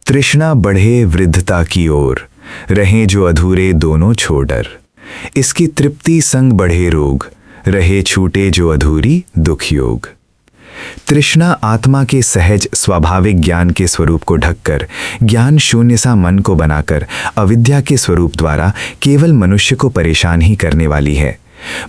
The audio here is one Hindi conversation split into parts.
तृष्णा बढ़े वृद्धता की ओर, रहें जो अधूरे दोनों छोडर। इसकी तृप्ति संग बढ़े रोग, रहे छूटे जो अधूरी दुख योग। तृष्णा आत्मा के सहज स्वाभाविक ज्ञान के स्वरूप को ढककर, ज्ञान शून्य सा मन को बनाकर अविद्या के स्वरूप द्वारा केवल मनुष्य को परेशान ही करने वाली है।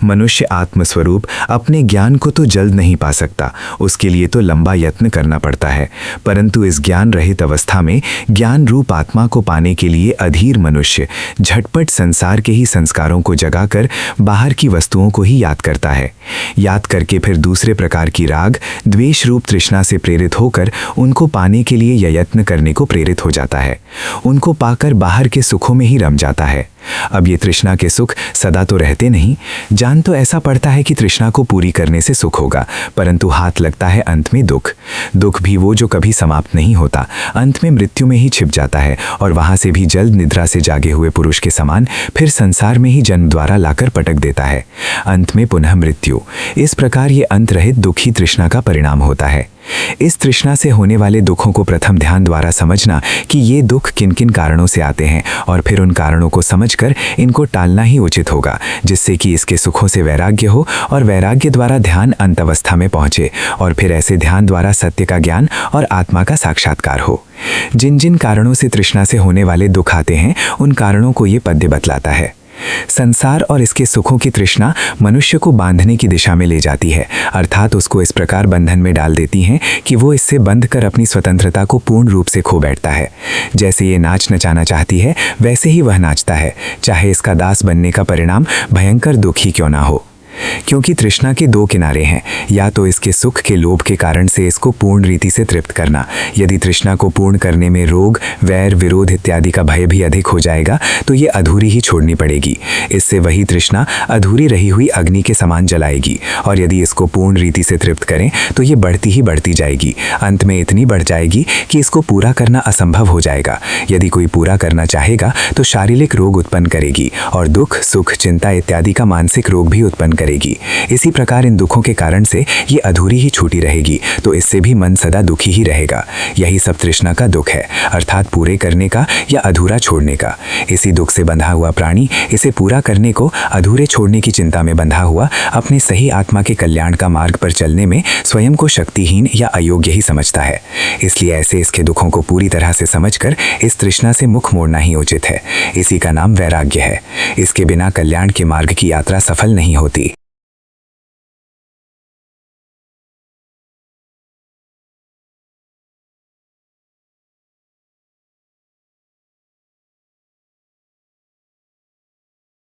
मनुष्य आत्मस्वरूप अपने ज्ञान को तो जल्द नहीं पा सकता, उसके लिए तो लंबा यत्न करना पड़ता है। परंतु इस ज्ञान रहित अवस्था में ज्ञान रूप आत्मा को पाने के लिए अधीर मनुष्य झटपट संसार के ही संस्कारों को जगाकर बाहर की वस्तुओं को ही याद करता है। याद करके फिर दूसरे प्रकार की राग द्वेष रूप तृष्णा से प्रेरित होकर उनको पाने के लिए यत्न करने को प्रेरित हो जाता है। उनको पाकर बाहर के सुखों में ही रम जाता है। अब ये तृष्णा के सुख सदा तो रहते नहीं। जान तो ऐसा पड़ता है कि तृष्णा को पूरी करने से सुख होगा, परंतु हाथ लगता है अंत में दुख। दुख भी वो जो कभी समाप्त नहीं होता, अंत में मृत्यु में ही छिप जाता है और वहां से भी जल्द निद्रा से जागे हुए पुरुष के समान फिर संसार में ही जन्म द्वारा लाकर पटक देता है। अंत में पुनः मृत्यु। इस प्रकार ये अंत रहित दुख ही तृष्णा का परिणाम होता है। इस तृष्णा से होने वाले दुखों को प्रथम ध्यान द्वारा समझना कि ये दुख किन किन कारणों से आते हैं और फिर उन कारणों को समझकर इनको टालना ही उचित होगा, जिससे कि इसके सुखों से वैराग्य हो और वैराग्य द्वारा ध्यान अंत अवस्था में पहुंचे और फिर ऐसे ध्यान द्वारा सत्य का ज्ञान और आत्मा का साक्षात्कार हो। जिन जिन कारणों से तृष्णा से होने वाले दुख आते हैं उन कारणों को ये पद्य बतलाता है। संसार और इसके सुखों की तृष्णा मनुष्य को बांधने की दिशा में ले जाती है, अर्थात उसको इस प्रकार बंधन में डाल देती हैं कि वो इससे बंध कर अपनी स्वतंत्रता को पूर्ण रूप से खो बैठता है। जैसे ये नाच नचाना चाहती है वैसे ही वह नाचता है, चाहे इसका दास बनने का परिणाम भयंकर दुख ही क्यों ना हो। क्योंकि तृष्णा के दो किनारे हैं, या तो इसके सुख के लोभ के कारण से इसको पूर्ण रीति से तृप्त करना। यदि तृष्णा को पूर्ण करने में रोग, वैर, विरोध इत्यादि का भय भी अधिक हो जाएगा तो ये अधूरी ही छोड़नी पड़ेगी। इससे वही तृष्णा अधूरी रही हुई अग्नि के समान जलाएगी और यदि इसको पूर्ण रीति से तृप्त करें तो ये बढ़ती ही बढ़ती जाएगी। अंत में इतनी बढ़ जाएगी कि इसको पूरा करना असंभव हो जाएगा। यदि कोई पूरा करना चाहेगा तो शारीरिक रोग उत्पन्न करेगी और दुख, सुख, चिंता इत्यादि का मानसिक रोग भी उत्पन्न करेगी। इसी प्रकार इन दुखों के कारण से ये अधूरी ही छूटी रहेगी, तो इससे भी मन सदा दुखी ही रहेगा। यही सब तृष्णा का दुख है, अर्थात पूरे करने का या अधूरा छोड़ने का। इसी दुख से बंधा हुआ प्राणी इसे पूरा करने को अधूरे छोड़ने की चिंता में बंधा हुआ अपने सही आत्मा के कल्याण का मार्ग पर चलने में स्वयं को शक्तिहीन या अयोग्य ही समझता है। इसलिए ऐसे इसके दुखों को पूरी तरह से समझकर इस तृष्णा से मुख मोड़ना ही उचित है। इसी का नाम वैराग्य है। इसके बिना कल्याण के मार्ग की यात्रा सफल नहीं होती।